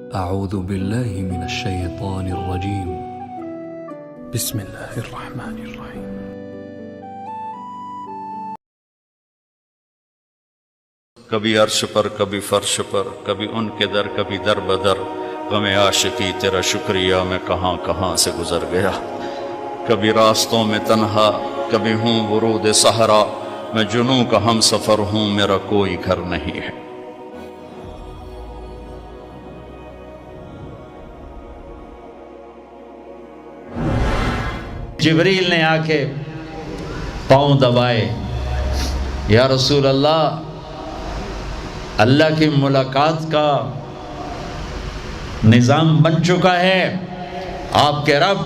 أعوذ بالله من الشيطان الرجيم. بسم الله الرحمن الرحيم. کبھی عرش پر کبھی فرش پر، کبھی ان کے در کبھی در بدر، غم عاشقی تیرا شکریہ میں کہاں کہاں سے گزر گیا. کبھی راستوں میں تنہا، کبھی ہوں ورود صحرا، میں جنوں کا ہم سفر ہوں، میرا کوئی گھر نہیں ہے. جبریل نے آ کے پاؤں دبائے، یا رسول اللہ، اللہ کی ملاقات کا نظام بن چکا ہے، آپ کے رب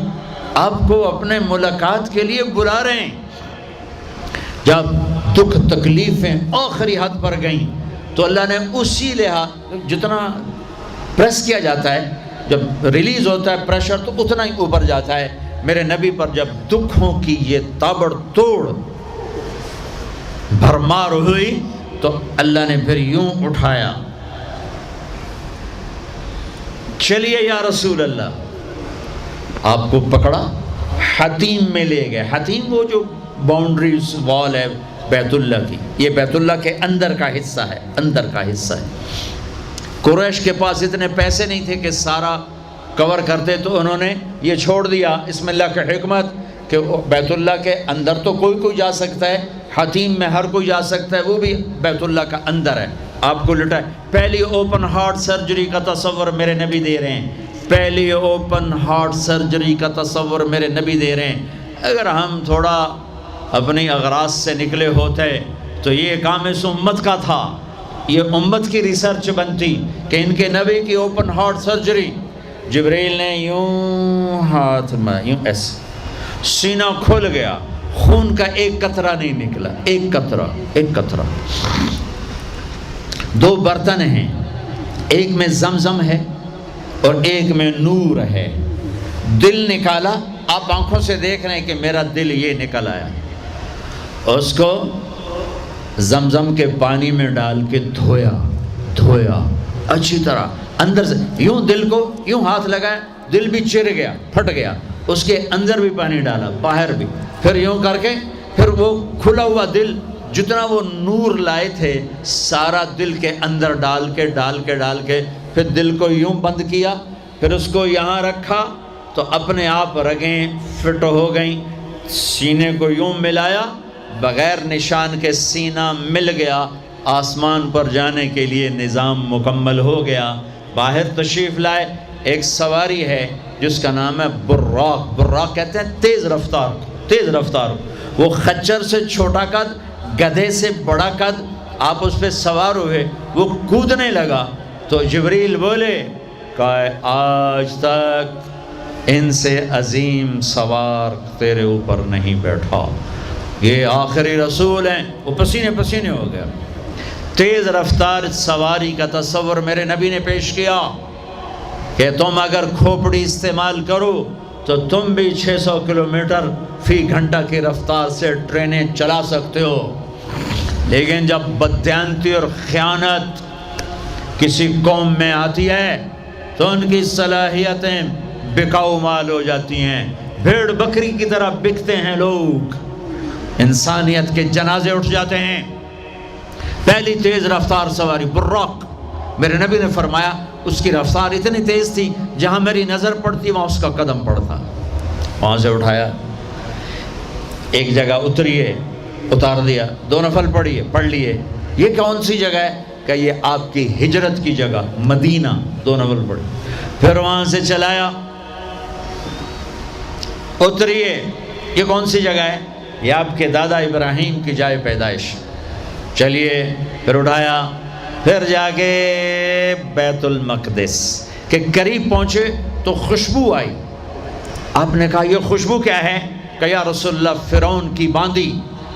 آپ کو اپنے ملاقات کے لیے بلا رہے ہیں. جب دکھ تکلیفیں آخری حد پر گئیں تو اللہ نے اسی لحاظ، جتنا پریس کیا جاتا ہے، جب ریلیز ہوتا ہے پریشر تو اتنا ہی اوپر جاتا ہے. میرے نبی پر جب دکھوں کی یہ تابڑ توڑ بھرمار ہوئی تو اللہ نے پھر یوں اٹھایا، چلیے یا رسول اللہ، آپ کو پکڑا، حتیم میں لے گئے. حتیم وہ جو باؤنڈری وال ہے بیت اللہ کی، یہ بیت اللہ کے اندر کا حصہ ہے، اندر کا حصہ ہے. قریش کے پاس اتنے پیسے نہیں تھے کہ سارا کور کرتے، تو انہوں نے یہ چھوڑ دیا. اس میں اللہ کی حکمت کہ بیت اللہ کے اندر تو کوئی جا سکتا ہے، حتیم میں ہر کوئی جا سکتا ہے، وہ بھی بیت اللہ کا اندر ہے. آپ کو لٹائے، پہلی اوپن ہارٹ سرجری کا تصور میرے نبی دے رہے ہیں، پہلی اوپن ہارٹ سرجری کا تصور میرے نبی دے رہے ہیں. اگر ہم تھوڑا اپنی اغراض سے نکلے ہوتے تو یہ کام اس امت کا تھا، یہ امت کی ریسرچ بنتی کہ ان کے نبی کی اوپن ہارٹ سرجری. جبریل نے یوں ہاتھ میں یوں ایسے، سینہ کھل گیا، خون کا ایک قطرہ نہیں نکلا، ایک قطرہ. دو برتن ہیں، ایک میں زمزم ہے اور ایک میں نور ہے. دل نکالا، آپ آنکھوں سے دیکھ رہے ہیں کہ میرا دل یہ نکل آیا. اس کو زمزم کے پانی میں ڈال کے دھویا اچھی طرح اندر سے، یوں دل کو یوں ہاتھ لگایا، دل بھی چر گیا، پھٹ گیا. اس کے اندر بھی پانی ڈالا، باہر بھی، پھر یوں کر کے، پھر وہ کھلا ہوا دل جتنا وہ نور لائے تھے سارا دل کے اندر ڈال کے پھر دل کو یوں بند کیا، پھر اس کو یہاں رکھا تو اپنے آپ رگیں فٹ ہو گئیں. سینے کو یوں ملایا، بغیر نشان کے سینہ مل گیا. آسمان پر جانے کے لیے نظام مکمل ہو گیا. باہر تشریف لائے، ایک سواری ہے جس کا نام ہے براق. براق کہتے ہیں تیز رفتار. وہ خچر سے چھوٹا قد، گدھے سے بڑا قد. آپ اس پہ سوار ہوئے، وہ کودنے لگا تو جبریل بولے کہ آج تک ان سے عظیم سوار تیرے اوپر نہیں بیٹھا، یہ آخری رسول ہیں. وہ پسینے ہو گیا. تیز رفتار سواری کا تصور میرے نبی نے پیش کیا کہ تم اگر کھوپڑی استعمال کرو تو تم بھی 600 کلومیٹر فی گھنٹہ کی رفتار سے ٹرینیں چلا سکتے ہو. لیکن جب بددیانتی اور خیانت کسی قوم میں آتی ہے تو ان کی صلاحیتیں بکاؤ مال ہو جاتی ہیں، بھیڑ بکری کی طرح بکتے ہیں لوگ، انسانیت کے جنازے اٹھ جاتے ہیں. پہلی تیز رفتار سواری براق، میرے نبی نے فرمایا اس کی رفتار اتنی تیز تھی جہاں میری نظر پڑتی وہاں اس کا قدم پڑتا. وہاں سے اٹھایا، ایک جگہ اتار دیا، 2 نفل پڑھ لیے. یہ کون سی جگہ ہے؟ کہ یہ آپ کی ہجرت کی جگہ مدینہ. 2 نفل پڑھی، پھر وہاں سے چلایا، اتریے. یہ کون سی جگہ ہے؟ یہ آپ کے دادا ابراہیم کی جائے پیدائش. چلیے، پھر اٹھایا، پھر جا کے بیت المقدس کے قریب پہنچے تو خوشبو آئی. آپ نے کہا یہ خوشبو کیا ہے؟ کہ یا رسول اللہ، فرعون کی باندی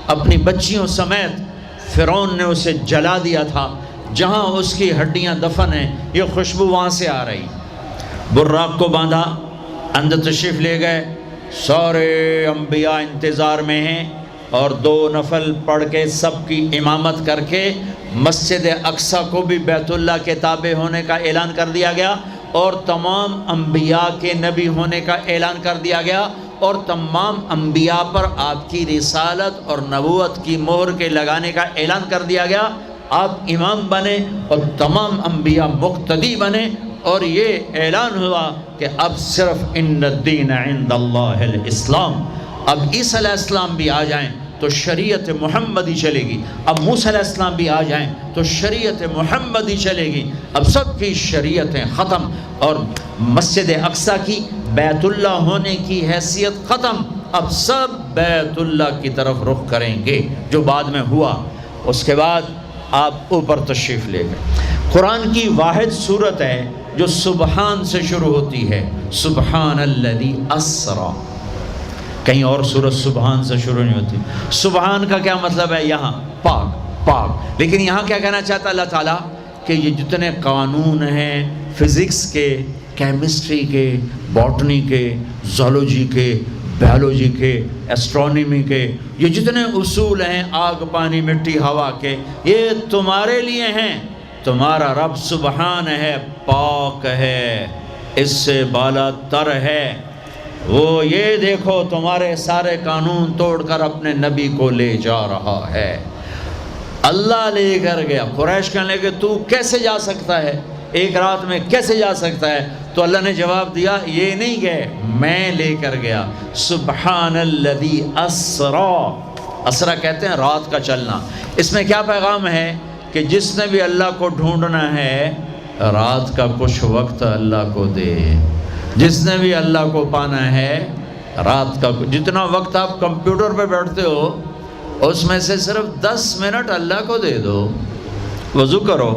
اپنی بچیوں سمیت فرعون نے اسے جلا دیا تھا، جہاں اس کی ہڈیاں دفن ہیں، یہ خوشبو وہاں سے آ رہی. براق کو باندھا، اندر تشریف لے گئے. سارے انبیاء انتظار میں ہیں اور 2 نفل پڑھ کے سب کی امامت کر کے مسجد اقصی کو بھی بیت اللہ کے تابع ہونے کا اعلان کر دیا گیا. اور تمام انبیاء کے نبی ہونے کا اعلان کر دیا گیا، اور تمام انبیاء پر آپ کی رسالت اور نبوت کی مہر کے لگانے کا اعلان کر دیا گیا۔ آپ امام بنے اور تمام انبیاء مقتدی بنے، اور یہ اعلان ہوا کہ اب صرف ان الدین عند اللہ الاسلام۔ اب عیسیٰ علیہ السلام بھی آ جائیں تو شریعت محمدی چلے گی، اب موسیٰ علیہ السلام بھی آ جائیں تو شریعت محمدی چلے گی۔ اب سب کی شریعتیں ختم، اور مسجد اقصیٰ کی بیت اللہ ہونے کی حیثیت ختم، اب سب بیت اللہ کی طرف رخ کریں گے، جو بعد میں ہوا۔ اس کے بعد آپ اوپر تشریف لے گئے۔ قرآن کی واحد صورت ہے جو سبحان سے شروع ہوتی ہے، سبحان الذی اسری۔ کہیں اور سورت سبحان سے شروع نہیں ہوتی۔ سبحان کا کیا مطلب ہے؟ یہاں پاک پاک، لیکن یہاں کیا کہنا چاہتا اللہ تعالیٰ کہ یہ جتنے قانون ہیں فزکس کے، کیمسٹری کے، باٹنی کے، زولوجی کے، بیولوجی کے، ایسٹرونومی کے، یہ جتنے اصول ہیں آگ پانی مٹی ہوا کے، یہ تمہارے لیے ہیں۔ تمہارا رب سبحان ہے، پاک ہے، اس سے بالا تر ہے۔ وہ یہ دیکھو تمہارے سارے قانون توڑ کر اپنے نبی کو لے جا رہا ہے۔ اللہ لے کر گیا۔ قریش کہنے لگے تو کیسے جا سکتا ہے، ایک رات میں کیسے جا سکتا ہے؟ تو اللہ نے جواب دیا یہ نہیں گئے، میں لے کر گیا۔ سبحان الذی اسری، اسرا کہتے ہیں رات کا چلنا۔ اس میں کیا پیغام ہے کہ جس نے بھی اللہ کو ڈھونڈنا ہے رات کا کچھ وقت اللہ کو دے۔ جس نے بھی اللہ کو پانا ہے رات کا، جتنا وقت آپ کمپیوٹر پہ بیٹھتے ہو اس میں سے صرف 10 منٹ اللہ کو دے دو۔ وضو کرو،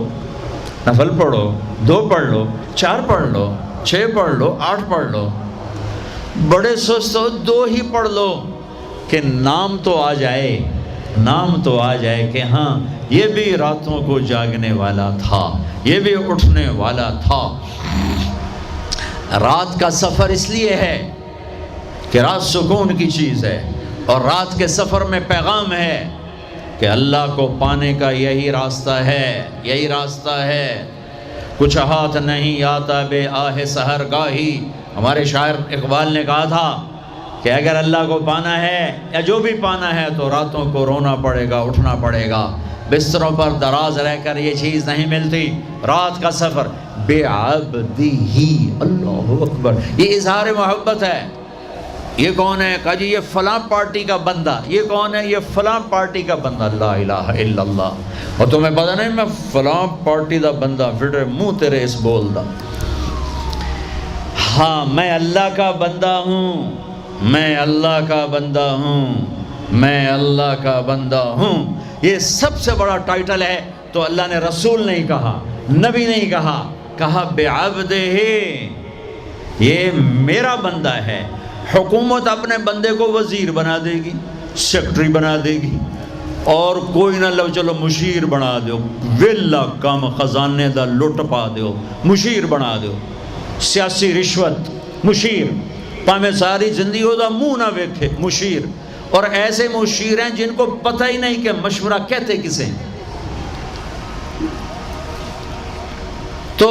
نفل پڑھو، 2 پڑھ لو، 4 پڑھ لو، 6 پڑھ لو، 8 پڑھ لو، بڑے سست ہو 2 ہی پڑھ لو، کہ نام تو آ جائے، نام تو آ جائے کہ ہاں یہ بھی راتوں کو جاگنے والا تھا، یہ بھی اٹھنے والا تھا۔ رات کا سفر اس لیے ہے کہ رات سکون کی چیز ہے، اور رات کے سفر میں پیغام ہے کہ اللہ کو پانے کا یہی راستہ ہے، یہی راستہ ہے۔ کچھ ہاتھ نہیں آتا بے آہ سحر گاہی، ہمارے شاعر اقبال نے کہا تھا کہ اگر اللہ کو پانا ہے یا جو بھی پانا ہے تو راتوں کو رونا پڑے گا، اٹھنا پڑے گا، بستروں پر دراز رہ کر یہ چیز نہیں ملتی۔ رات کا سفر بے عبدی، اللہ اکبر، یہ اظہار محبت ہے۔ یہ کون ہے؟ کہا جی یہ فلاں پارٹی کا بندہ۔ یہ کون ہے؟ یہ فلاں پارٹی کا بندہ۔ لا الہ الا اللہ۔ اور تمہیں پتہ نہیں میں فلاں پارٹی دا بندہ، پھر منہ تیرے اس بول دا۔ ہاں میں اللہ کا بندہ ہوں، میں اللہ کا بندہ ہوں، میں اللہ کا بندہ ہوں۔ یہ سب سے بڑا ٹائٹل ہے۔ تو اللہ نے رسول نہیں کہا، نبی نہیں کہا، کہا بعبدہ، یہ میرا بندہ ہے۔ حکومت اپنے بندے کو وزیر بنا دے گی، سیکٹری بنا دے گی، اور کوئی نہ لو چلو مشیر بنا دو، ویلا کم خزانے دا لٹ پا دو، مشیر بنا دو، سیاسی رشوت مشیر، پامے ساری زندگی ہو دا منہ نہ ویکھے مشیر۔ اور ایسے مشیر ہیں جن کو پتہ ہی نہیں کہ مشورہ کہتے کسے۔ تو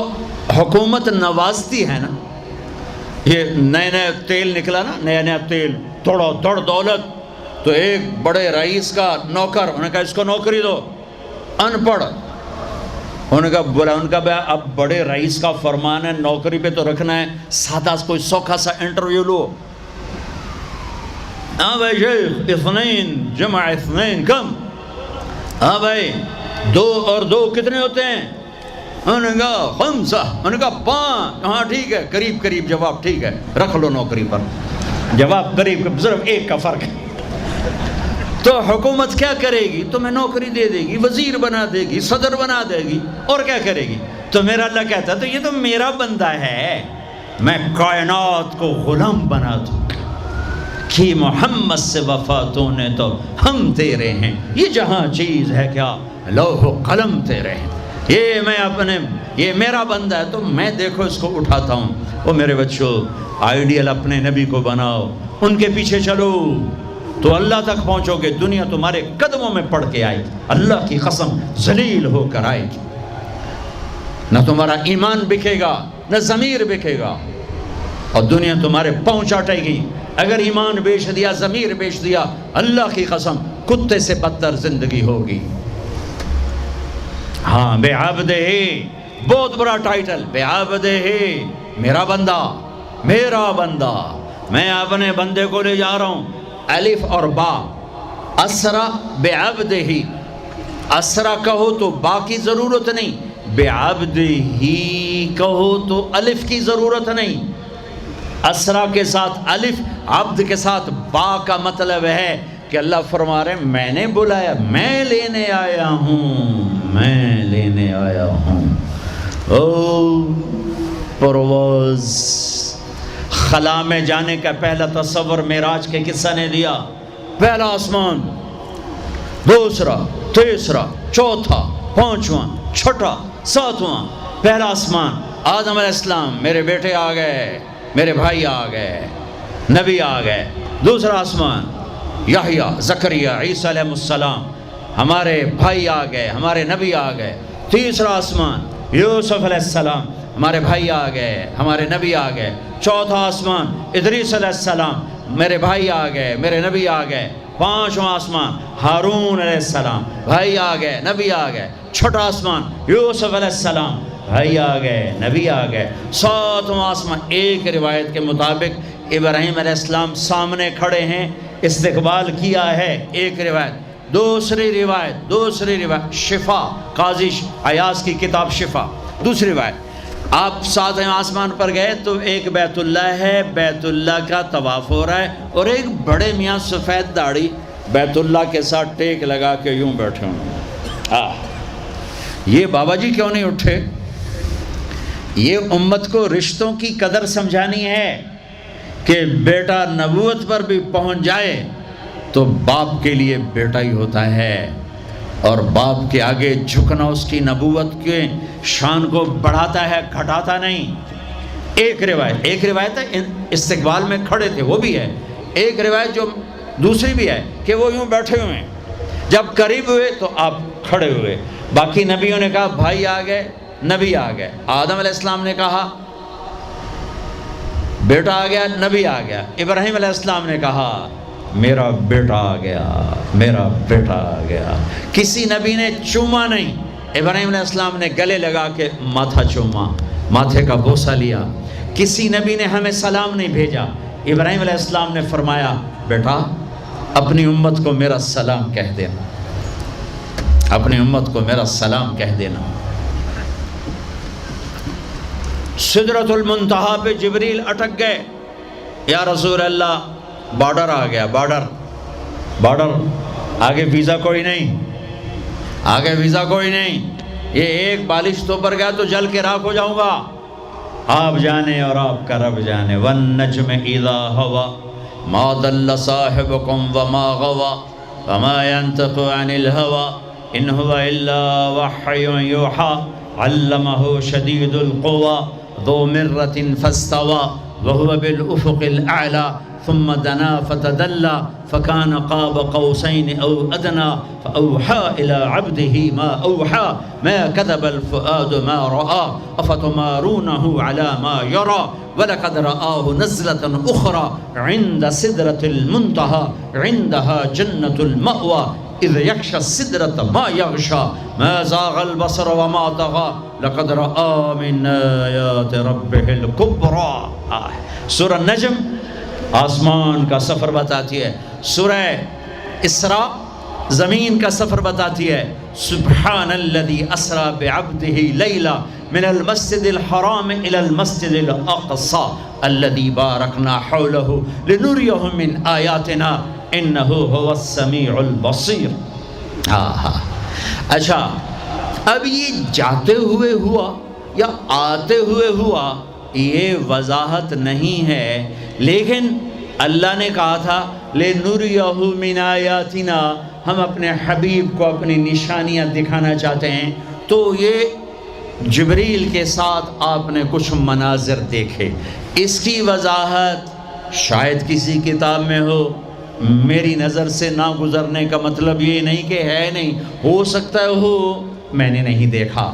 حکومت نوازتی ہے نا، یہ نئے نئے تیل نکلا نا، نیا نیا تیل، تھوڑا دھڑ دولت، تو ایک بڑے رئیس کا نوکر، انہوں نے کہا اس کو نوکری دو، ان پڑھ، انہوں نے کہا بولا، ان کا اب بڑے رئیس کا فرمان ہے نوکری پہ تو رکھنا ہے، سادہ کوئی سوکھا سا انٹرویو لو۔ ہاں بھائی شیخ، 2 جمع 2 کم؟ ہاں بھائی 2 اور 2 کتنے ہوتے ہیں؟ انہوں نے کہا 5، انہوں نے کہا 5۔ ہاں ٹھیک ہے، قریب قریب جواب، ٹھیک ہے رکھ لو نوکری پر، جواب قریب، صرف 1 کا فرق ہے۔ تو حکومت کیا کرے گی؟ تمہیں نوکری دے دے گی، وزیر بنا دے گی، صدر بنا دے گی، اور کیا کرے گی؟ تو میرا اللہ کہتا ہے تو یہ تو میرا بندہ ہے، میں کائنات کو غلام بنا دوں کہ محمد سے وفاتوں نے تو ہم تیرے ہیں، یہ جہاں چیز ہے کیا لوح و قلم تیرے ہیں، یہ میرا بندہ ہے تو میں دیکھو اس کو اٹھاتا ہوں۔ وہ میرے بچوں، آئیڈیل اپنے نبی کو بناؤ، ان کے پیچھے چلو تو اللہ تک پہنچو گے۔ دنیا تمہارے قدموں میں پڑ کے آئے گی، اللہ کی قسم ذلیل ہو کر آئے گی، نہ تمہارا ایمان بکے گا، نہ ضمیر بکے گا، اور دنیا تمہارے پاؤں چاٹے گی۔ اگر ایمان بیچ دیا، ضمیر بیچ دیا، اللہ کی قسم کتے سے بدتر زندگی ہوگی۔ ہاں، بے عبدہ، بہت بڑا ٹائٹل، بے عبدہ، میرا بندہ، میرا بندہ۔ میں اپنے بندے کو لے جا رہا ہوں، الف اور با، اسرا بے عبدہ، اسرا کہو تو با کی ضرورت نہیں، بے عبدہ کہو تو الف کی ضرورت نہیں۔ اسرا کے ساتھ الف، عبد کے ساتھ با کا مطلب ہے کہ اللہ فرما رہے ہیں میں نے بلایا، میں لینے آیا ہوں، میں لینے آیا ہوں۔ او پرواز، خلا میں جانے کا پہلا تصور معراج کے قصہ نے دیا۔ پہلا آسمان، دوسرا، تیسرا، چوتھا، پانچواں، چھٹا، ساتواں۔ پہلا آسمان، آدم علیہ السلام، میرے بیٹے آ گئے، میرے بھائی آ گئے، نبی آ گئے۔ دوسرا آسمان، یحییٰ، زکریا، عیسیٰ علیہ السلام، ہمارے بھائی آ گئے، ہمارے نبی آ گئے۔ تیسرا آسمان، یوسف علیہ السلام، ہمارے بھائی آ گئے، ہمارے نبی آ گئے۔ چوتھا آسمان، ادریس علیہ السلام، میرے بھائی آ گئے، میرے نبی آ گئے۔ پانچواں آسمان، ہارون علیہ السلام، بھائی آ گئے، نبی آ گئے۔ چھٹا آسمان، یوسف علیہ السلام، بھائی آ گئے، نبی آ گئے۔ ساتواں آسمان، ایک روایت کے مطابق ابراہیم علیہ السلام سامنے کھڑے ہیں، استقبال کیا ہے، ایک روایت۔ دوسری روایت شفا، قاضی عیاض کی کتاب شفا، دوسری روایت، آپ ساتویں آسمان پر گئے تو ایک بیت اللہ ہے، بیت اللہ کا طواف ہو رہا ہے، اور ایک بڑے میاں سفید داڑھی بیت اللہ کے ساتھ ٹیک لگا کے یوں بیٹھے ہوں۔ یہ بابا جی کیوں نہیں اٹھے؟ یہ امت کو رشتوں کی قدر سمجھانی ہے کہ بیٹا نبوت پر بھی پہنچ جائے تو باپ کے لیے بیٹا ہی ہوتا ہے، اور باپ کے آگے جھکنا اس کی نبوت کے شان کو بڑھاتا ہے، گھٹاتا نہیں۔ ایک روایت ہے استقبال میں کھڑے تھے، وہ بھی ہے۔ ایک روایت جو دوسری بھی ہے کہ وہ یوں بیٹھے ہوئے ہیں، جب قریب ہوئے تو آپ کھڑے ہوئے۔ باقی نبیوں نے کہا بھائی آ گئے، نبی آ گئے۔ آدم علیہ السلام نے کہا بیٹا آ گیا، نبی آ گیا۔ ابراہیم علیہ السلام نے کہا میرا بیٹا آ گیا، میرا بیٹا آ گیا۔ کسی نبی نے چوما نہیں، ابراہیم علیہ السلام نے گلے لگا کے ماتھا چوما، ماتھے کا بوسہ لیا۔ کسی نبی نے ہمیں سلام نہیں بھیجا، ابراہیم علیہ السلام نے فرمایا بیٹا اپنی امت کو میرا سلام کہہ دینا، اپنی امت کو میرا سلام کہہ دینا۔ سدرۃ المنتہا پہ جبریل اٹک گئے، یا رسول اللہ بارڈر آ گیا، بارڈر، آگے ویزا کوئی نہیں، آگے ویزا کوئی نہیں، یہ ایک بالش تو پر گیا تو جل کے راکھ ہو جاؤں گا۔ آپ جانے اور آپ کا رب جانے۔ والنجم اذا ہوا ما ضل صاحبکم وما غوا وما ينطق عن الهوى ان هو الا وحی یوحی علمہ شدید القوى ذو مرۃ فاستوى وهو بالافق الاعلى ثم دنا فتدلى فكان قاب قوسين او ادنى فاوحى الى عبده ما اوحى ما كذب الفؤاد ما راى افتمارونه على ما يرى ولقد رآه نزلة اخرى عند سدرة المنتهى عندها جنة المأوى اذ يغشى السدرة ما يغشى ما زاغ البصر وما طغى لقد رآ من آیات ربه الكبرى۔ سورہ نجم آسمان کا سفر بتاتی ہے، سورہ اسراء زمین کا سفر بتاتی ہے۔ سبحان الذی اسری بعبدہ لیلا من المسجد الحرام الى المسجد الاقصى الذی بارکنا حولہ لنریہ من آیاتنا انہ هو السمیع البصیر۔ اچھا، اب یہ جاتے ہوئے ہوا یا آتے ہوئے ہوا یہ وضاحت نہیں ہے، لیکن اللہ نے کہا تھا لِنُرِيَهُ مِنْ آیاتنا، ہم اپنے حبیب کو اپنی نشانیاں دکھانا چاہتے ہیں۔ تو یہ جبریل کے ساتھ آپ نے کچھ مناظر دیکھے، اس کی وضاحت شاید کسی کتاب میں ہو، میری نظر سے نہ گزرنے کا مطلب یہ نہیں کہ ہے نہیں، ہو سکتا ہے ہو، میں نے نہیں دیکھا۔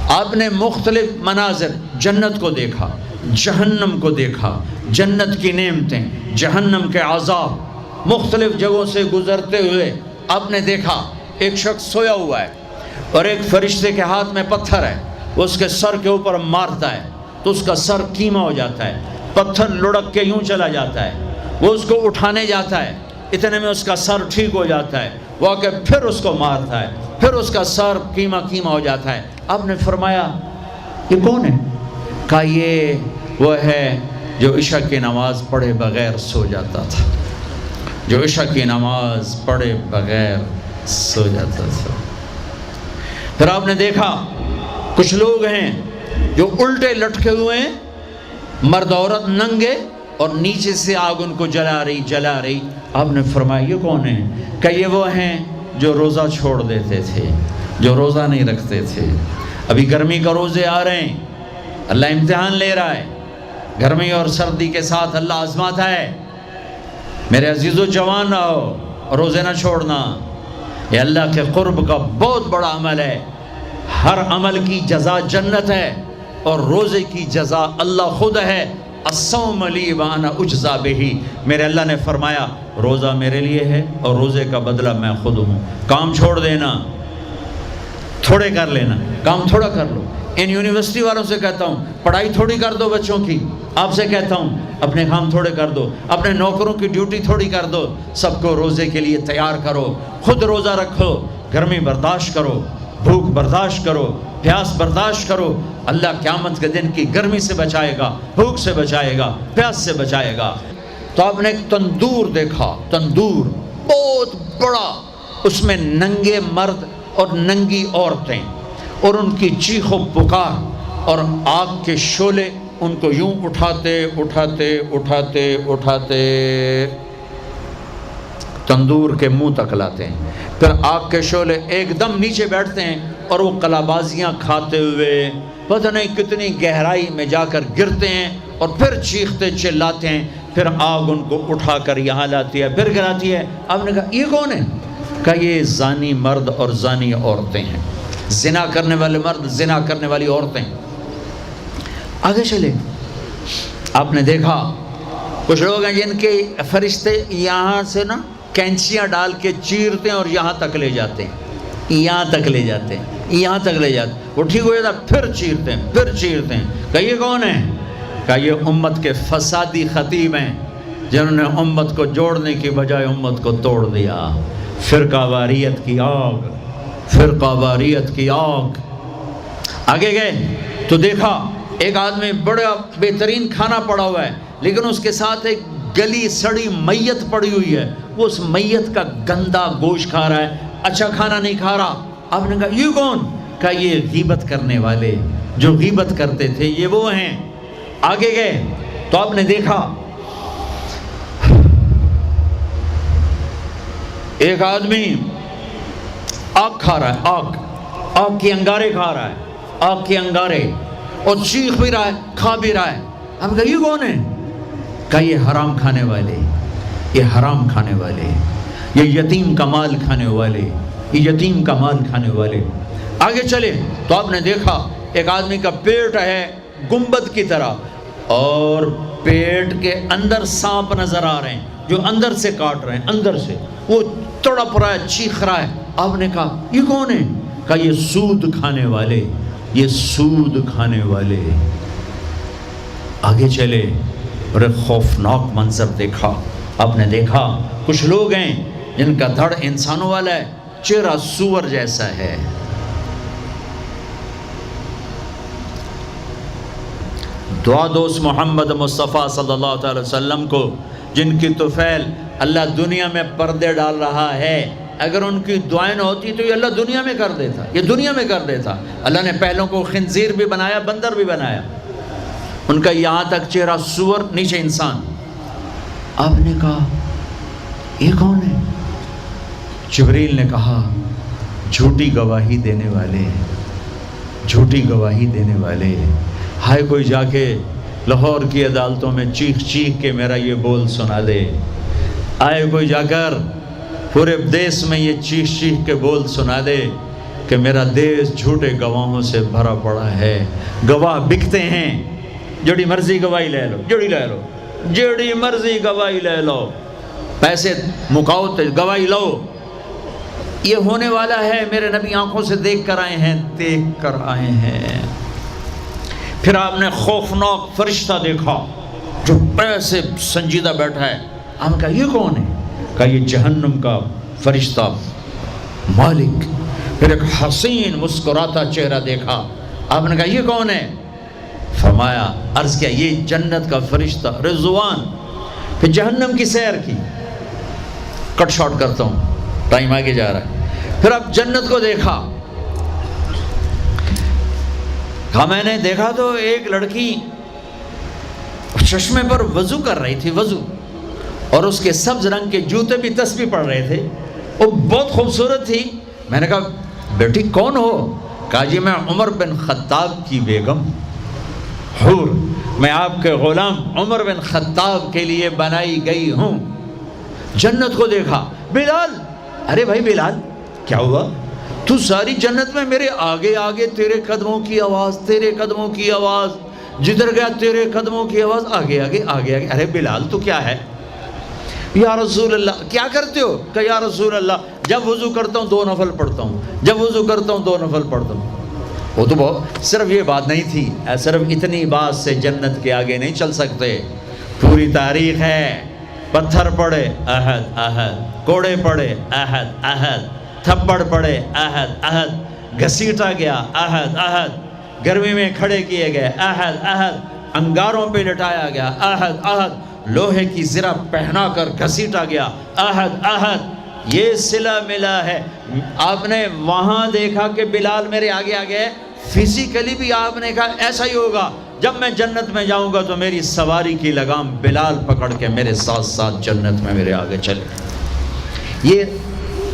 آپ نے مختلف مناظر، جنت کو دیکھا، جہنم کو دیکھا، جنت کی نعمتیں، جہنم کے عذاب، مختلف جگہوں سے گزرتے ہوئے آپ نے دیکھا ایک شخص سویا ہوا ہے اور ایک فرشتے کے ہاتھ میں پتھر ہے، وہ اس کے سر کے اوپر مارتا ہے تو اس کا سر کیما ہو جاتا ہے، پتھر لڑک کے یوں چلا جاتا ہے، وہ اس کو اٹھانے جاتا ہے، اتنے میں اس کا سر ٹھیک ہو جاتا ہے، وہ آ کے پھر اس کو مارتا ہے، پھر اس کا سر کیما ہو جاتا ہے۔ آپ نے فرمایا یہ کون ہے؟ کہا یہ وہ ہے جو عشاء کی نماز پڑھے بغیر سو جاتا تھا، جو عشاء کی نماز پڑھے بغیر سو جاتا تھا۔ پھر آپ نے دیکھا کچھ لوگ ہیں جو الٹے لٹکے ہوئے ہیں، مرد عورت ننگے، اور نیچے سے آگ ان کو جلا رہی۔ آپ نے فرمایا یہ کون ہے؟ کہ یہ وہ ہیں جو روزہ چھوڑ دیتے تھے، جو روزہ نہیں رکھتے تھے۔ ابھی گرمی کا روزے آ رہے ہیں، اللہ امتحان لے رہا ہے، گرمی اور سردی کے ساتھ اللہ آزماتا ہے۔ میرے عزیزو جوان رہو، روزے نہ چھوڑنا، یہ اللہ کے قرب کا بہت بڑا عمل ہے۔ ہر عمل کی جزا جنت ہے اور روزے کی جزا اللہ خود ہے۔ الصوم لی وانا اجزا بہ، میرے اللہ نے فرمایا روزہ میرے لیے ہے اور روزے کا بدلہ میں خود ہوں۔ کام چھوڑ دینا، تھوڑے کر لینا، کام تھوڑا کر لو۔ ان یونیورسٹی والوں سے کہتا ہوں پڑھائی تھوڑی کر دو بچوں کی، آپ سے کہتا ہوں اپنے کام تھوڑے کر دو، اپنے نوکروں کی ڈیوٹی تھوڑی کر دو، سب کو روزے کے لیے تیار کرو، خود روزہ رکھو، گرمی برداشت کرو، بھوک برداشت کرو، پیاس برداشت کرو۔ اللہ قیامت کے دن کی گرمی سے بچائے گا، بھوک سے بچائے گا، پیاس سے بچائے گا۔ تو آپ نے ایک تندور دیکھا، تندور بہت بڑا، اس میں ننگے مرد اور ننگی عورتیں اور ان کی چیخ و پکار اور آگ کے شعلے ان کو یوں اٹھاتے اٹھاتے اٹھاتے اٹھاتے تندور کے منہ تک لاتے ہیں، پھر آگ کے شعلے ایک دم نیچے بیٹھتے ہیں اور وہ کلابازیاں کھاتے ہوئے پتہ نہیں کتنی گہرائی میں جا کر گرتے ہیں اور پھر چیختے چلاتے ہیں، پھر آگ ان کو اٹھا کر یہاں لاتی ہے، پھر گراتی ہے۔ آپ نے کہا یہ کون ہے؟ کہ یہ زانی مرد اور زانی عورتیں ہیں، زنا کرنے والے مرد، زنا کرنے والی عورتیں۔ آگے چلے، آپ نے دیکھا کچھ لوگ ہیں جن کے فرشتے یہاں سے نا کینچیاں ڈال کے چیرتے ہیں اور یہاں تک لے جاتے ہیں، یہاں تک لے جاتے ہیں، یہاں تک لے جاتے ہیں، وہ ٹھیک ہو جاتا پھر چیرتے ہیں، پھر چیرتے ہیں۔ کہ یہ کون ہے؟ کہ یہ امت کے فسادی خطیب ہیں جنہوں نے امت کو جوڑنے کی بجائے امت کو توڑ دیا۔ فرقہ واریت کی آگ، فرقہ واریت کی آگ۔ آگے گئے تو دیکھا ایک آدمی بڑا بہترین کھانا پڑا ہوا ہے، لیکن اس کے ساتھ ایک گلی سڑی میت پڑی ہوئی ہے، وہ اس میت کا گندا گوشت کھا رہا ہے، اچھا کھانا نہیں کھا رہا۔ آپ نے کہا یہ کون؟ کہا یہ غیبت کرنے والے جو غیبت کرتے تھے یہ وہ ہیں۔ آگے گئے تو آپ نے دیکھا ایک آدمی آگ کھا رہا ہے، آگ کے انگارے کھا رہا ہے، آگ کے انگارے، اور چیخ بھی رہا ہے، کھا بھی رہا ہے۔ ہم کہا یہ کون ہے؟ کہا یہ حرام کھانے والے، یہ حرام کھانے والے، یہ یتیم کا مال کھانے والے، یہ یتیم کا مال کھانے والے۔ آگے چلے تو آپ نے دیکھا ایک آدمی کا پیٹ ہے گنبد کی طرح اور پیٹ کے اندر سانپ نظر آ رہے ہیں جو اندر سے کاٹ رہے ہیں، اندر سے وہ تڑپ رہا ہے، چیخ رہا ہے۔ آپ نے کہا یہ کون ہے؟ کہا یہ سود کھانے والے، یہ سود کھانے والے۔ آگے چلے اور ایک خوفناک منظر دیکھا۔ آپ نے دیکھا کچھ لوگ ہیں جن کا دھڑ انسانوں والا ہے، چہرہ سور جیسا ہے۔ دعا دوست محمد مصطفیٰ صلی اللہ تعالی وسلم کو، جن کی طفیل اللہ دنیا میں پردے ڈال رہا ہے، اگر ان کی دعائیں نہ ہوتی تو یہ اللہ دنیا میں کر دیتا، یہ دنیا میں کر دیتا۔ اللہ نے پہلوں کو خنزیر بھی بنایا، بندر بھی بنایا، ان کا یہاں تک چہرہ سور، نیچے انسان۔ آپ نے کہا یہ کون ہے؟ جبریل نے کہا جھوٹی گواہی دینے والے، جھوٹی گواہی دینے والے۔ ہائے کوئی جا کے لاہور کی عدالتوں میں چیخ چیخ کے میرا یہ بول سنا دے، آئے کوئی جا کر پورے دیس میں یہ چیخ چیخ کے بول سنا دے کہ میرا دیش جھوٹے گواہوں سے بھرا پڑا ہے، گواہ بکتے ہیں، جڑی مرضی گواہی لے لو، جڑی مرضی گواہی لے لو، پیسے مکاؤ تو گواہی لو، یہ ہونے والا ہے۔ میرے نبی آنکھوں سے دیکھ کر آئے ہیں۔ پھر آپ نے خوفناک فرشتہ دیکھا جو ایسے سنجیدہ بیٹھا ہے۔ ہم کہا یہ کون ہے؟ کہا یہ جہنم کا فرشتہ مالک۔ پھر ایک حسین مسکراتا چہرہ دیکھا۔ آپ نے کہا یہ کون ہے؟ فرمایا، عرض کیا یہ جنت کا فرشتہ رضوان۔ پھر جہنم کی سیر کی، کٹ شارٹ کرتا ہوں، ٹائم آگے جا رہا ہے۔ پھر اب جنت کو دیکھا، کہا میں نے دیکھا تو ایک لڑکی چشمے پر وضو کر رہی تھی، وضو، اور اس کے سبز رنگ کے جوتے بھی تسبیح پڑھ رہے تھے، وہ بہت خوبصورت تھی۔ میں نے کہا بیٹی کون ہو؟ کہا جی میں عمر بن خطاب کی بیگم حور، میں آپ کے غلام عمر بن خطاب کے لیے بنائی گئی ہوں۔ جنت کو دیکھا، بلال، ارے بھائی بلال کیا ہوا؟ تو ساری جنت میں میرے آگے آگے، تیرے قدموں کی آواز، تیرے قدموں کی آواز، جدھر گیا تیرے قدموں کی آواز، آگے آگے آگے آگے۔ ارے بلال تو کیا ہے؟ یا رسول اللہ کیا کرتے ہو؟ کہ یا رسول اللہ جب وضو کرتا ہوں 2 نفل پڑھتا ہوں، جب وضو کرتا ہوں 2 نفل پڑھتا ہوں۔ وہ تو بہت، صرف یہ بات نہیں تھی، صرف اتنی بات سے جنت کے آگے نہیں چل سکتے، پوری تاریخ ہے۔ پتھر پڑے احد احد، کوڑے پڑے احد احد، تھپڑ پڑے احد احد، گھسیٹا گیا احد احد، گرمی میں کھڑے کیے گئے احد احد، انگاروں پہ لٹایا گیا احد احد، لوہے کی زرہ پہنا کر گھسیٹا گیا احد احد۔ یہ صلہ ملا ہے۔ آپ نے وہاں دیکھا کہ بلال میرے آگے آگے ہے، فزیکلی بھی آپ نے کہا ایسا ہی ہوگا، جب میں جنت میں جاؤں گا تو میری سواری کی لگام بلال پکڑ کے میرے ساتھ ساتھ جنت میں میرے آگے چلے۔ یہ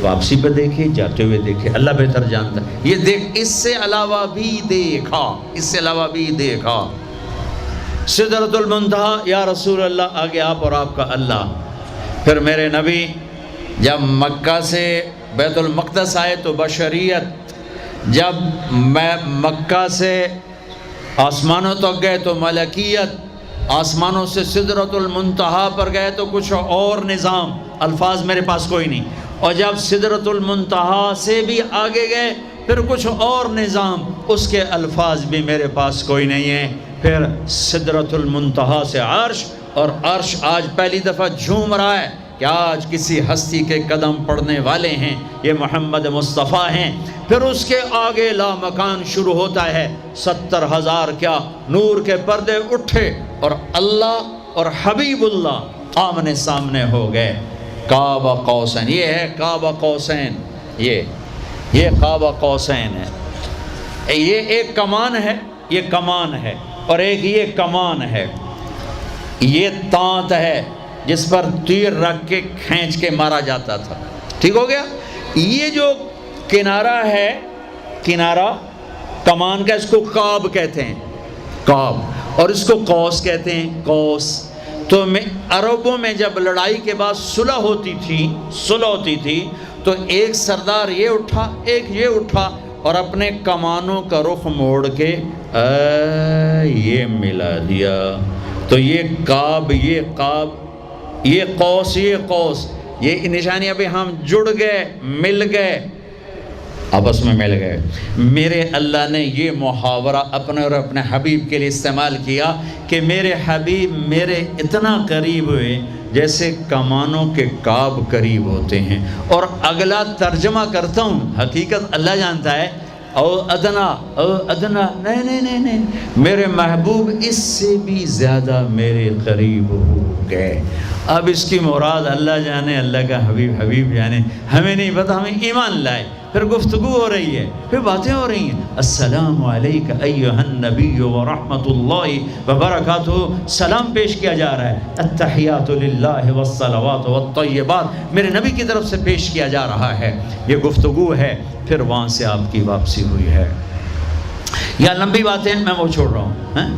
واپسی پہ دیکھے، جاتے ہوئے دیکھے، اللہ بہتر جانتا ہے۔ یہ دیکھ، اس سے علاوہ بھی دیکھا، اس سے علاوہ بھی دیکھا۔ سدرۃ المنتہا، یا رسول اللہ آگے آپ اور آپ کا اللہ۔ پھر میرے نبی جب مکہ سے بیت المقدس آئے تو بشریت، جب میں مکہ سے آسمانوں تک گئے تو ملکیت، آسمانوں سے سدرۃ المنتہا پر گئے تو کچھ اور نظام، الفاظ میرے پاس کوئی نہیں، اور جب سدرۃ المنتہا سے بھی آگے گئے پھر کچھ اور نظام، اس کے الفاظ بھی میرے پاس کوئی نہیں ہے۔ پھر سدرۃ المنتہا سے عرش، اور عرش آج پہلی دفعہ جھوم رہا ہے کہ آج کسی ہستی کے قدم پڑنے والے ہیں، یہ محمد مصطفیٰ ہیں۔ پھر اس کے آگے لامکان شروع ہوتا ہے، 70,000 کیا نور کے پردے اٹھے، اور اللہ اور حبیب اللہ آمنے سامنے ہو گئے۔ کعبہ قوسین، یہ ہے کعبہ قوسین، یہ کعبہ قوسین ہے۔ یہ ایک کمان ہے، یہ کمان ہے، اور ایک یہ کمان ہے، یہ تانت ہے جس پر تیر رکھ کے کھینچ کے مارا جاتا تھا۔ ٹھیک ہو گیا؟ یہ جو کنارہ ہے، کنارہ کمان کا، اس کو کعب کہتے ہیں، کعب، اور اس کو قوس کہتے ہیں، قوس۔ تو عربوں میں جب لڑائی کے بعد صلح ہوتی تھی تو ایک سردار یہ اٹھا، ایک یہ اٹھا، اور اپنے کمانوں کا رخ موڑ کے یہ ملا دیا۔ تو یہ کعب، یہ کعب، یہ قوس، یہ قوس، یہ نشانی ابھی ہم جڑ گئے، مل گئے، آپس میں مل گئے۔ میرے اللہ نے یہ محاورہ اپنے اور اپنے حبیب کے لیے استعمال کیا کہ میرے حبیب میرے اتنا قریب ہوئے جیسے کمانوں کے کعب قریب ہوتے ہیں۔ اور اگلا ترجمہ کرتا ہوں، حقیقت اللہ جانتا ہے، او ادنا، نہیں، میرے محبوب اس سے بھی زیادہ میرے قریب ہو گئے۔ اب اس کی مراد اللہ جانے، اللہ کا حبیب جانے، ہمیں نہیں پتہ، ہمیں ایمان لائے۔ پھر گفتگو ہو رہی ہے، پھر باتیں ہو رہی ہیں، السلام علیک ایھا النبی ورحمۃ اللہ وبرکاتہ، سلام پیش کیا جا رہا ہے، التحیات للہ والصلوات والطیبات میرے نبی کی طرف سے پیش کیا جا رہا ہے، یہ گفتگو ہے۔ پھر وہاں سے آپ کی واپسی ہوئی ہے۔ یا لمبی باتیں میں وہ چھوڑ رہا ہوں۔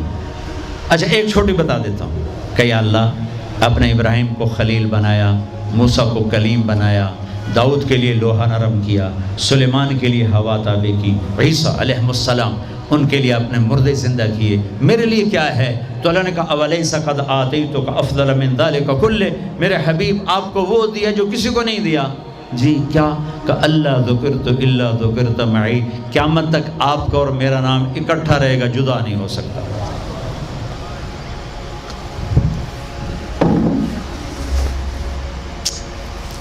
اچھا ایک چھوٹی بتا دیتا ہوں کہ یا اللہ اپنے ابراہیم کو خلیل بنایا، موسیٰ کو کلیم بنایا، داؤد کے لیے لوہا نرم کیا، سلیمان کے لیے ہوا تابع کی، عیسیٰ علیہ السلام ان کے لیے اپنے مردے زندہ کیے، میرے لیے کیا ہے؟ تو اللہ نے کہا اولیس قد آتیتک افضل من ذلک کلہ، میرے حبیب آپ کو وہ دیا جو کسی کو نہیں دیا۔ جی کیا؟ کہ اللہ ذکرت الا ذکرت معی، قیامت تک آپ کا اور میرا نام اکٹھا رہے گا، جدا نہیں ہو سکتا۔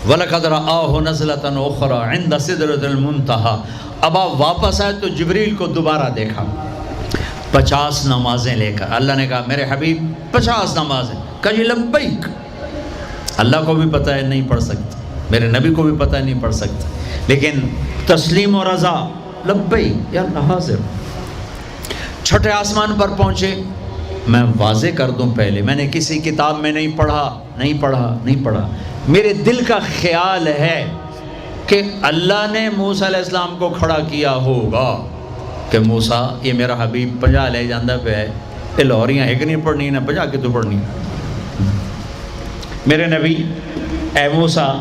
وَلَقَدْ رَآهُ نَزْلَةً أُخْرَى عِنْدَ سِدْرَةِ الْمُنْتَهَى، اب آپ واپس آئے تو جبریل کو دوبارہ دیکھا 50 نمازیں لے کر۔ اللہ نے کہا میرے حبیب 50 نمازیں، کہا جی لبیک۔ اللہ کو بھی پتہ ہے نہیں پڑھ سکتے، میرے نبی کو بھی پتہ ہے نہیں پڑھ سکتے، لیکن تسلیم و رضا، لبیک یا اللہ حاضر۔ چھٹے آسمان پر پہنچے، میں واضح کر دوں پہلے، میں نے کسی کتاب میں نہیں پڑھا، میرے دل کا خیال ہے کہ اللہ نے موسیٰ علیہ السلام کو کھڑا کیا ہوگا کہ موسیٰ یہ میرا حبیب 50 لے جاندہ پہ ہے، یہ لاہوریاں ایک نہیں پڑھنی نہ 50 کے تو پڑھنی۔ میرے نبی اے موسیٰ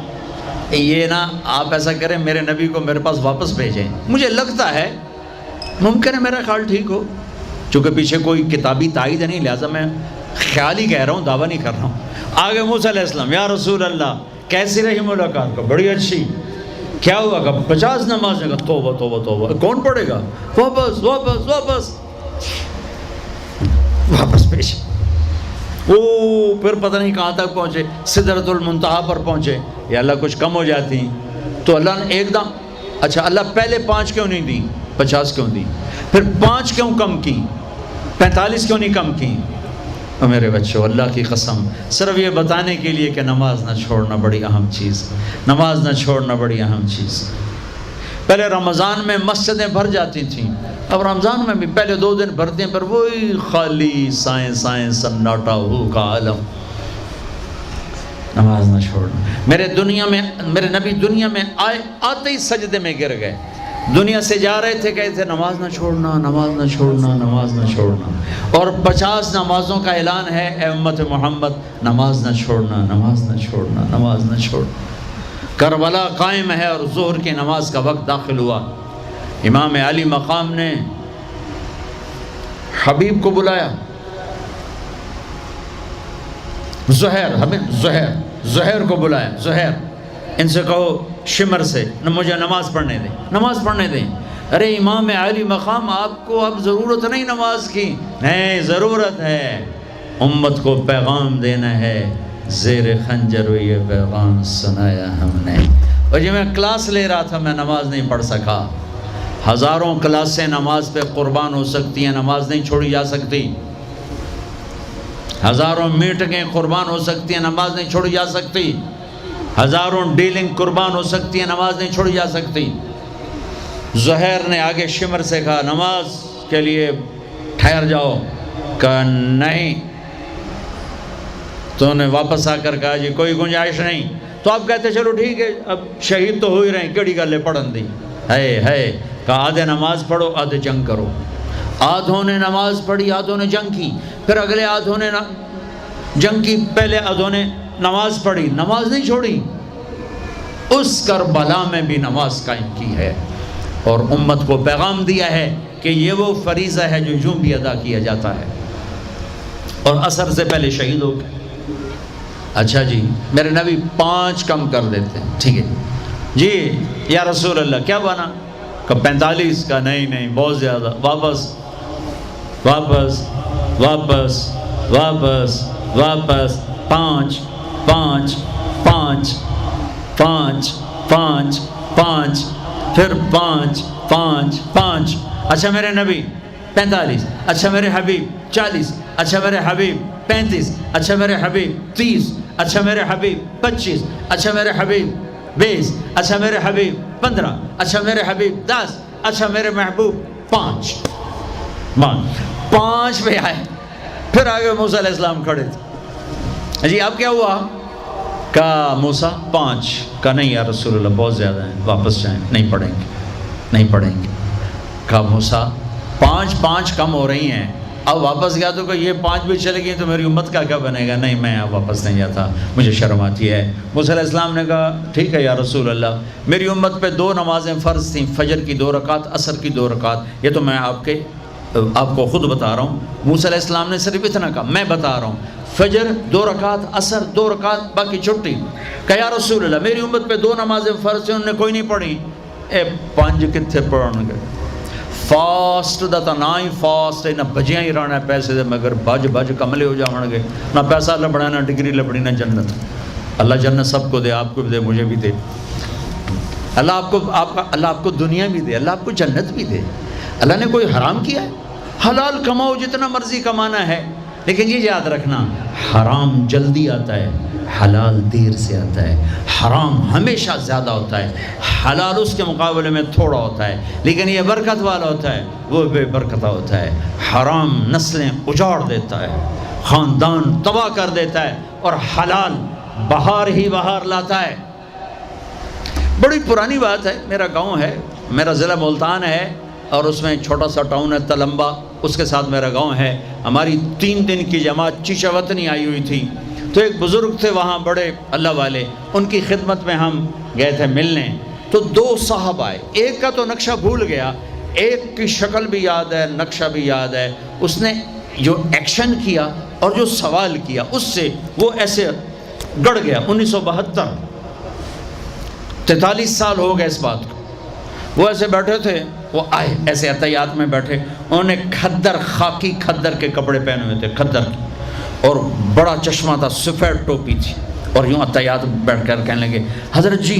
یہ نا آپ ایسا کریں، میرے نبی کو میرے پاس واپس بھیجیں، مجھے لگتا ہے ممکن ہے میرا خیال ٹھیک ہو، چونکہ پیچھے کوئی کتابی تائید نہیں، لہٰذا میں خیال ہی کہہ رہا ہوں، دعویٰ نہیں کر رہا ہوں۔ آگے موسیٰ علیہ السلام، یا رسول اللہ کیسی رہی ملاقات؟ کا بڑی اچھی۔ کیا ہوا؟ کہ 50 نمازیں۔ کا توبہ توبہ توبہ، کون پڑھے گا؟ واپس واپس واپس واپس پیش۔ پھر پتہ نہیں کہاں تک پہنچے، سدرۃ المنتہا پر پہنچے، یا اللہ کچھ کم ہو جاتی تو اللہ نے ایک دم، اچھا اللہ پہلے 5 کیوں نہیں دی، 50 کیوں دی؟ پھر 5 کیوں کم کی، 45 کیوں نہیں کم کی؟ اور میرے بچوں اللہ کی قسم، صرف یہ بتانے کے لیے کہ نماز نہ چھوڑنا بڑی اہم چیز، نماز نہ چھوڑنا بڑی اہم چیز۔ پہلے رمضان میں مسجدیں بھر جاتی تھیں، اب رمضان میں بھی پہلے 2 دن بھرتے ہیں، پر وہی خالی سائیں سناٹا ہو کا عالم۔ نماز نہ چھوڑنا۔ میرے نبی دنیا میں آتے ہی سجدے میں گر گئے، دنیا سے جا رہے تھے، کہتے تھے نماز نہ چھوڑنا، نماز نہ چھوڑنا، نماز نہ چھوڑنا۔ اور 50 نمازوں کا اعلان ہے، اے امت محمد نماز نہ چھوڑنا، نماز نہ چھوڑنا، نماز نہ چھوڑنا۔ کربلا قائم ہے اور ظہر کی نماز کا وقت داخل ہوا، امام علی مقام نے حبیب کو بلایا، زہیر کو بلایا، زہیر ان سے کہو شمر سے مجھے نماز پڑھنے دیں۔ ارے امام علی مقام آپ کو اب ضرورت نہیں نماز کی، نہیں ضرورت ہے، امت کو پیغام دینا ہے، زیر خنجر یہ پیغام سنایا ہم نے۔ اور جب میں کلاس لے رہا تھا میں نماز نہیں پڑھ سکا، ہزاروں کلاسیں نماز پہ قربان ہو سکتی ہیں، نماز نہیں چھوڑی جا سکتی، ہزاروں میٹنگیں قربان ہو سکتی ہیں، نماز نہیں چھوڑی جا سکتی، ہزاروں ڈیلنگ قربان ہو سکتی ہیں، نماز نہیں چھوڑی جا سکتی۔ زہیر نے آگے شمر سے کہا نماز کے لیے ٹھہر جاؤ، کہا نہیں، تو انہیں واپس آ کر کہا جی کوئی گنجائش نہیں، تو آپ کہتے چلو ٹھیک ہے اب شہید تو ہو ہی رہے ہیں، کیڑی گل ہے پڑھن دی ہے، کہا آدھے نماز پڑھو آدھے جنگ کرو۔ آدھوں نے نماز پڑھی، آدھوں نے جنگ کی، پھر اگلے آدھوں نے جنگ کی، پہلے آدھوں نے نماز پڑھی، نماز نہیں چھوڑی، اس کربلا میں بھی نماز قائم کی ہے اور امت کو پیغام دیا ہے کہ یہ وہ فریضہ ہے جو یوں بھی ادا کیا جاتا ہے، اور عصر سے پہلے شہید ہو گئے۔ اچھا جی میرے نبی 5 کم کر دیتے ہیں، ٹھیک ہے جی یا رسول اللہ کیا بنا؟ کہ 45، کا نہیں بہت زیادہ، واپس واپس واپس واپس واپس 5 5 5 5 5 5 پھر 5 5 5۔ اچھا میرے نبی 45، اچھا میرے حبیب 40، اچھا میرے حبیب 35، اچھا میرے حبیب 30، اچھا میرے حبیب 25، اچھا میرے حبیب 20، اچھا میرے حبیب 15، اچھا میرے حبیب 10، اچھا میرے محبوب 5 پہ آئے۔ پھر آگے موسیٰ علیہ السلام کھڑے تھے، جی اب کیا ہوا؟ کہا موسیٰ 5، کہا نہیں یا رسول اللہ بہت زیادہ ہیں، واپس جائیں، نہیں پڑھیں گے۔ کہا موسیٰ 5 کم ہو رہی ہیں، اب واپس گیا تو کہ یہ 5 بھی چلے گئی تو میری امت کا کیا بنے گا؟ نہیں، میں اب واپس نہیں جاتا، مجھے شرم آتی ہے۔ موسیٰ علیہ السلام نے کہا ٹھیک ہے یا رسول اللہ، میری امت پہ 2 نمازیں فرض تھیں، فجر کی 2 رکعت، عصر کی 2 رکعت، یہ تو میں آپ کو خود بتا رہا ہوں۔ موسیٰ علیہ السلام نے صرف اتنا کہا، میں بتا رہا ہوں، فجر 2 رکعت، عصر 2 رکعت، باقی چھٹی۔ کہا یا رسول اللہ، میری امت پہ 2 نمازیں فرض تھیں، انہوں نے کوئی نہیں پڑھی۔ 5 کتنے پڑھن گے؟ فاسٹ دا تا نہ ہی فاسٹ ہے، نہ بجیاں ہی رہنا ہے پیسے دے، مگر بج کملے ہو جاؤں گے، نہ پیسہ لبڑا، نہ ڈگری لبڑی، نہ جنت۔ اللہ جنت سب کو دے، آپ کو بھی دے، مجھے بھی دے۔ اللہ آپ کو دنیا بھی دے، اللہ آپ کو جنت بھی دے۔ اللہ نے کوئی حرام کیا ہے؟ حلال کماؤ، جتنا مرضی کمانا ہے، لیکن یہ یاد رکھنا، حرام جلدی آتا ہے، حلال دیر سے آتا ہے۔ حرام ہمیشہ زیادہ ہوتا ہے، حلال اس کے مقابلے میں تھوڑا ہوتا ہے، لیکن یہ برکت والا ہوتا ہے، وہ بے برکتہ ہوتا ہے۔ حرام نسلیں اجاڑ دیتا ہے، خاندان تباہ کر دیتا ہے، اور حلال بہار ہی بہار لاتا ہے۔ بڑی پرانی بات ہے، میرا گاؤں ہے، میرا ضلع ملتان ہے، اور اس میں چھوٹا سا ٹاؤن ہے تلمبا، اس کے ساتھ میرا گاؤں ہے۔ ہماری 3 دن کی جماعت چیچا وطنی آئی ہوئی تھی، تو ایک بزرگ تھے وہاں بڑے اللہ والے، ان کی خدمت میں ہم گئے تھے ملنے۔ تو 2 صاحب آئے، ایک کا تو نقشہ بھول گیا، ایک کی شکل بھی یاد ہے، نقشہ بھی یاد ہے۔ اس نے جو ایکشن کیا اور جو سوال کیا، اس سے وہ ایسے گڑ گیا۔ 1972، 43 سال ہو گئے اس بات کو۔ وہ ایسے بیٹھے تھے، وہ آئے ایسے عطیات میں بیٹھے، انہوں نے کھدر، خاکی کھدر کے کپڑے پہنے ہوئے تھے، کھدر کے، اور بڑا چشمہ تھا، سفید ٹوپی تھی، اور یوں عطیات بیٹھ کر کہنے لگے، حضرت جی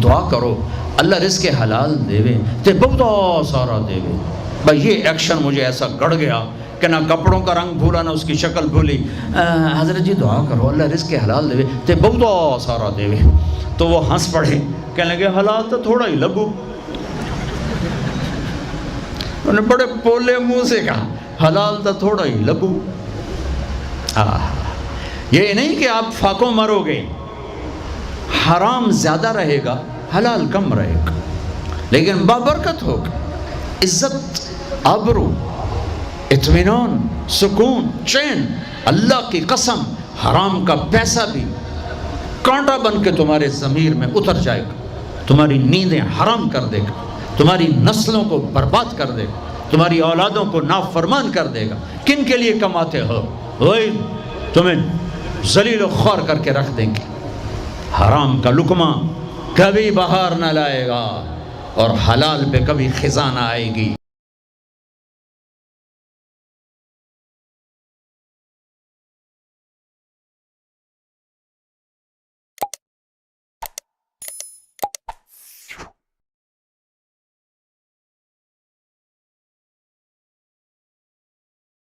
دعا کرو اللہ رزق حلال دے وے تے بہت سارا دے وے۔ بھائی یہ ایکشن مجھے ایسا گڑ گیا کہ نہ کپڑوں کا رنگ بھولا، نہ اس کی شکل بھولی۔ حضرت جی دعا کرو اللہ رزق حلال دے وے تے بہت سارا دے وے۔ تو وہ ہنس پڑے، کہنے لگے حلال تو تھوڑا ہی لگو۔ انہوں نے بڑے پولے منہ سے کہا، حلال تو تھوڑا ہی لگو۔ یہ نہیں کہ آپ فاقوں مرو گے، حرام زیادہ رہے گا، حلال کم رہے گا، لیکن بابرکت ہوگا، عزت، آبرو، اطمینان، سکون، چین۔ اللہ کی قسم، حرام کا پیسہ بھی کانٹا بن کے تمہارے ضمیر میں اتر جائے گا، تمہاری نیندیں حرام کر دے گا، تمہاری نسلوں کو برباد کر دے گا، تمہاری اولادوں کو نافرمان کر دے گا۔ کن کے لیے کماتے ہو؟ وہی تمہیں ذلیل و خوار کر کے رکھ دیں گے۔ حرام کا لقمہ کبھی بہار نہ لائے گا، اور حلال پہ کبھی خزاں نہ آئے گی۔